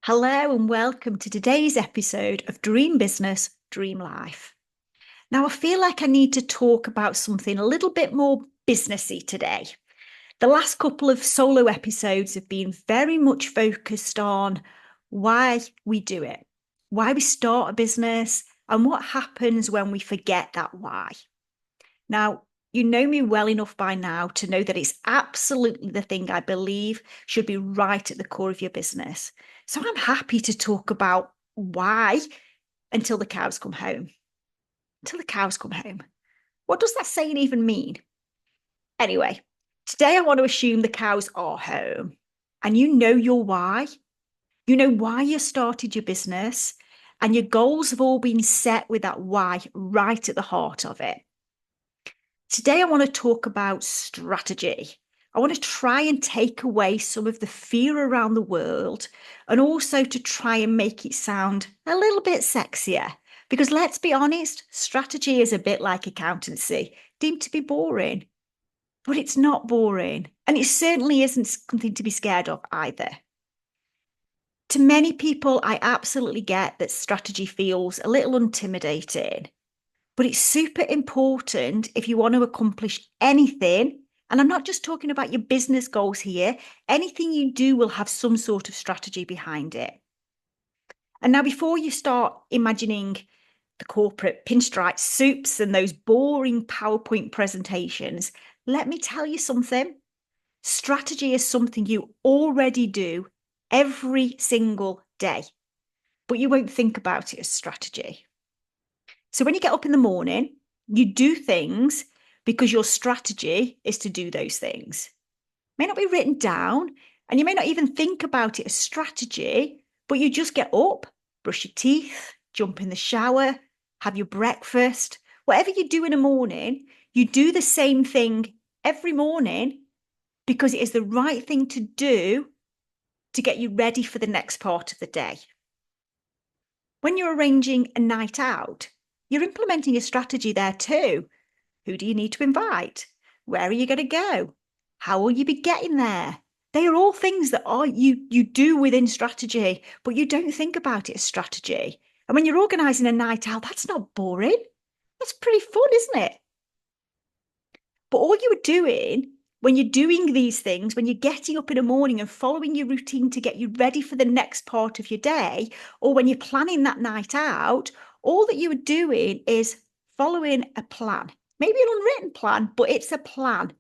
Hello and welcome to today's episode of Dream Business, Dream Life. Now, I feel like I need to talk about something a little bit more businessy today. The last couple of solo episodes have been very much focused on why we do it, why we start a business, and what happens when we forget that why. Now, you know me well enough by now to know that it's absolutely the thing I believe should be right at the core of your business. So I'm happy to talk about why until the cows come home. Until the cows come home. What does that saying even mean? Anyway, today I want to assume the cows are home and you know your why. You know why you started your business and your goals have all been set with that why right at the heart of it. Today, I want to talk about strategy. I want to try and take away some of the fear around the world and also to try and make it sound a little bit sexier. Because let's be honest, strategy is a bit like accountancy, deemed to be boring. But it's not boring. And it certainly isn't something to be scared of either. To many people, I absolutely get that strategy feels a little intimidating. But it's super important if you want to accomplish anything. And I'm not just talking about your business goals here. Anything you do will have some sort of strategy behind it. And now, before you start imagining the corporate pinstripe suits and those boring PowerPoint presentations, let me tell you something. Strategy is something you already do every single day, but you won't think about it as strategy. So when you get up in the morning, you do things because your strategy is to do those things. It may not be written down, and you may not even think about it as strategy, but you just get up, brush your teeth, jump in the shower, have your breakfast. Whatever you do in the morning, you do the same thing every morning because it is the right thing to do to get you ready for the next part of the day. When you're arranging a night out, you're implementing a strategy there too. Who do you need to invite? Where are you going to go? How will you be getting there? They are all things that you do within strategy, but you don't think about it as strategy. And when you're organising a night out, that's not boring. That's pretty fun, isn't it? But all you are doing when you're doing these things, when you're getting up in the morning and following your routine to get you ready for the next part of your day, or when you're planning that night out, all that you are doing is following a plan. Maybe an unwritten plan, but it's a plan.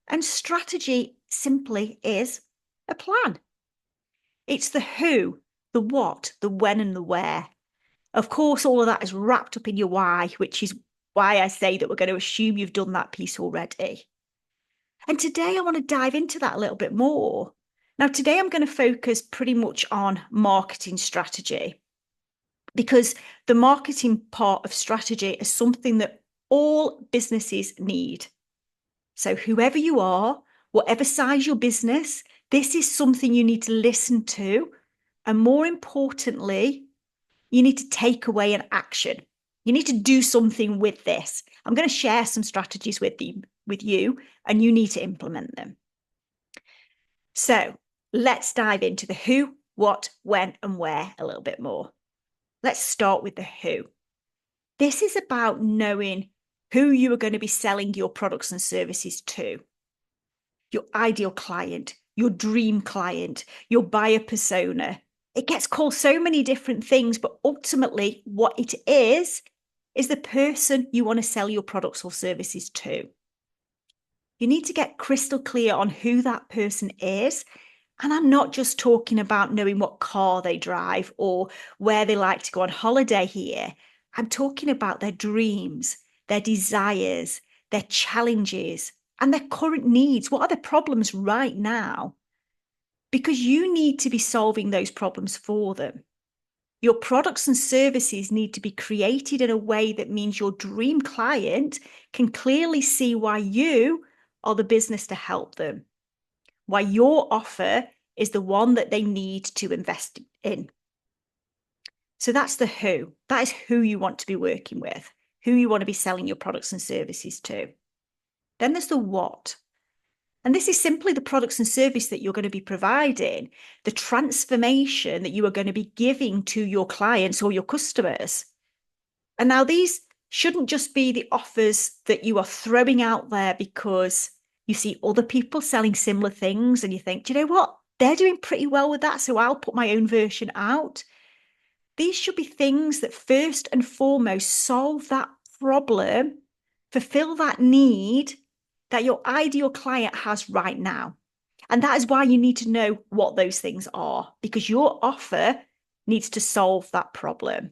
And strategy simply is a plan. It's the who, the what, the when, and the where. Of course, all of that is wrapped up in your why, which is why I say that we're going to assume you've done that piece already. And today I want to dive into that a little bit more. Now, today I'm going to focus pretty much on marketing strategy because the marketing part of strategy is something that all businesses need. So whoever you are, whatever size your business, this is something you need to listen to. And more importantly, you need to take away an action. You need to do something with this. I'm going to share some strategies with you, and you need to implement them. So let's dive into the who, what, when, and where a little bit more. Let's start with the who. This is about knowing who you are going to be selling your products and services to. Your ideal client, your dream client, your buyer persona. It gets called so many different things, but ultimately what it is the person you want to sell your products or services to. You need to get crystal clear on who that person is. And I'm not just talking about knowing what car they drive or where they like to go on holiday here. I'm talking about their dreams, their desires, their challenges, and their current needs. What are their problems right now? Because you need to be solving those problems for them. Your products and services need to be created in a way that means your dream client can clearly see why you are the business to help them, why your offer is the one that they need to invest in. So that's the who. That is who you want to be working with, who you want to be selling your products and services to. Then there's the what. And this is simply the products and service that you're going to be providing, the transformation that you are going to be giving to your clients or your customers. And now these shouldn't just be the offers that you are throwing out there because you see other people selling similar things and you think, do you know what? They're doing pretty well with that, so I'll put my own version out. These should be things that first and foremost solve that problem, fulfill that need that your ideal client has right now. And that is why you need to know what those things are, because your offer needs to solve that problem.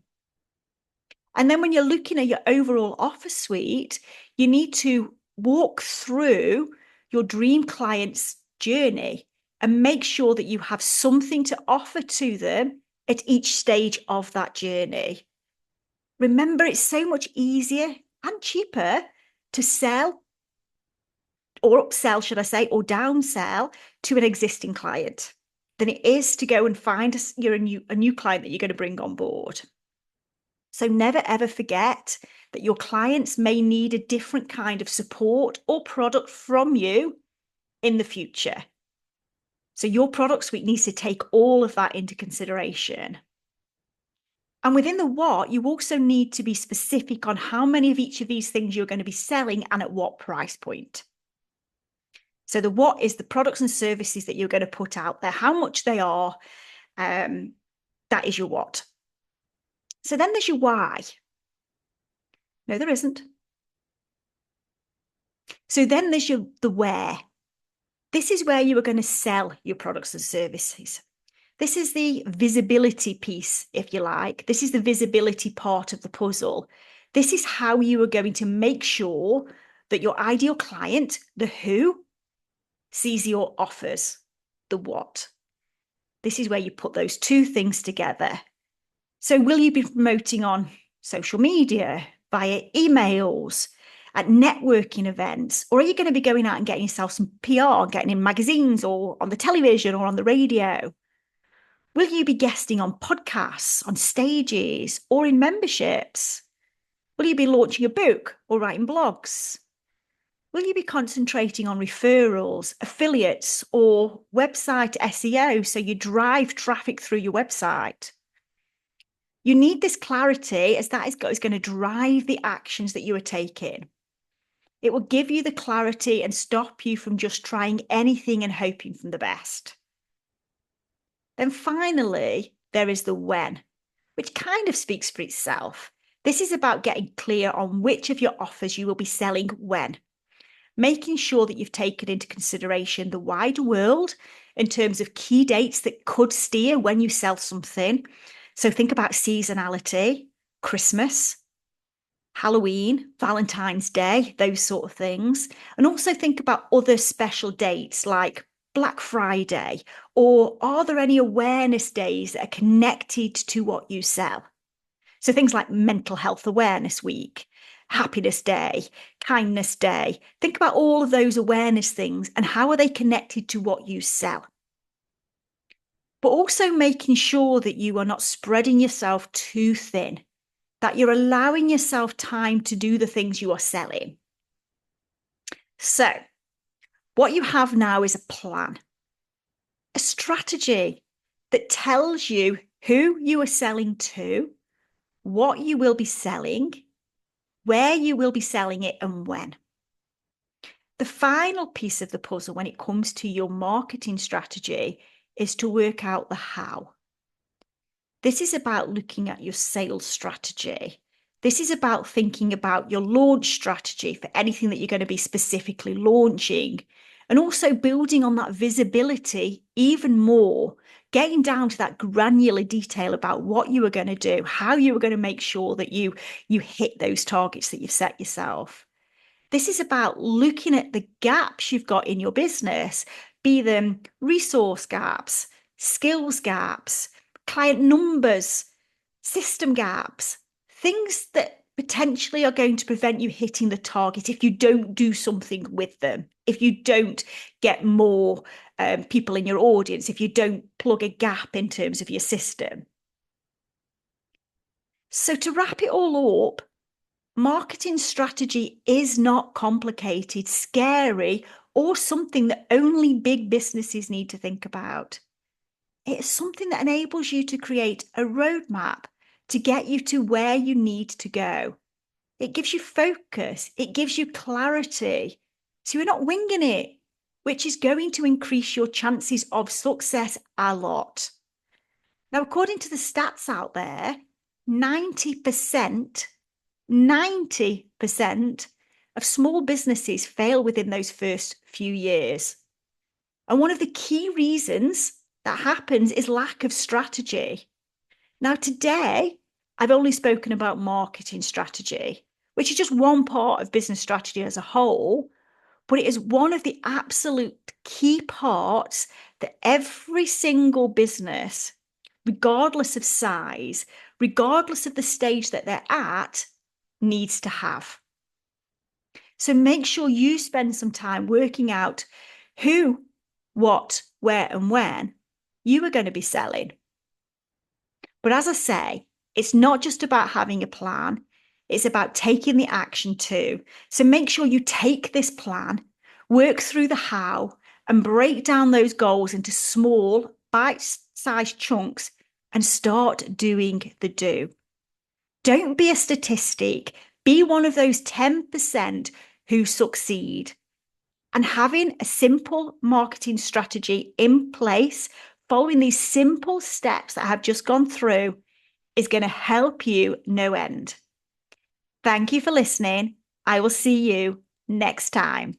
And then when you're looking at your overall offer suite, you need to walk through your dream client's journey and make sure that you have something to offer to them at each stage of that journey. Remember, it's so much easier and cheaper to sell or upsell, should I say, or downsell to an existing client than it is to go and find a new client that you're going to bring on board. So never ever forget that your clients may need a different kind of support or product from you in the future. So your product suite needs to take all of that into consideration. And within the what, you also need to be specific on how many of each of these things you're going to be selling and at what price point. So the what is the products and services that you're going to put out there, how much they are. That is your what. So then there's your why. No, there isn't. So then there's the where. This is where you are going to sell your products and services. This is the visibility piece, if you like. This is the visibility part of the puzzle. This is how you are going to make sure that your ideal client, the who, sees your offers, the what. This is where you put those two things together. So will you be promoting on social media, via emails, at networking events, or are you going to be going out and getting yourself some PR, getting in magazines or on the television or on the radio? Will you be guesting on podcasts, on stages, or in memberships? Will you be launching a book or writing blogs? Will you be concentrating on referrals, affiliates, or website SEO so you drive traffic through your website? You need this clarity, as that is going to drive the actions that you are taking. It will give you the clarity and stop you from just trying anything and hoping for the best. Then finally, there is the when, which kind of speaks for itself. This is about getting clear on which of your offers you will be selling when, making sure that you've taken into consideration the wider world in terms of key dates that could steer when you sell something. So think about seasonality, Christmas, Halloween, Valentine's Day, those sort of things. And also think about other special dates like Black Friday, or are there any awareness days that are connected to what you sell? So things like Mental Health Awareness Week, Happiness Day, Kindness Day. Think about all of those awareness things and how are they connected to what you sell? But also making sure that you are not spreading yourself too thin, that you're allowing yourself time to do the things you are selling. So what you have now is a plan, a strategy that tells you who you are selling to, what you will be selling, where you will be selling it, and when. The final piece of the puzzle when it comes to your marketing strategy is to work out the how. This is about looking at your sales strategy. This is about thinking about your launch strategy for anything that you're going to be specifically launching, and also building on that visibility even more, getting down to that granular detail about what you are going to do, how you are going to make sure that you hit those targets that you've set yourself. This is about looking at the gaps you've got in your business, be them resource gaps, skills gaps, client numbers, system gaps, things that potentially are going to prevent you hitting the target if you don't do something with them, if you don't get more people in your audience, if you don't plug a gap in terms of your system. So to wrap it all up, marketing strategy is not complicated, scary, or something that only big businesses need to think about. It's something that enables you to create a roadmap to get you to where you need to go. It gives you focus. It gives you clarity. So you're not winging it, which is going to increase your chances of success a lot. Now, according to the stats out there, 90%, 90% of small businesses fail within those first few years. And one of the key reasons that happens is lack of strategy. Now, today, I've only spoken about marketing strategy, which is just one part of business strategy as a whole, but it is one of the absolute key parts that every single business, regardless of size, regardless of the stage that they're at, needs to have. So make sure you spend some time working out who, what, where, and when you are going to be selling. But as I say, it's not just about having a plan, it's about taking the action too. So make sure you take this plan, work through the how, and break down those goals into small, bite-sized chunks and start doing the do. Don't be a statistic. Be one of those 10% who succeed. And having a simple marketing strategy in place, following these simple steps that I have just gone through, is going to help you no end. Thank you for listening. I will see you next time.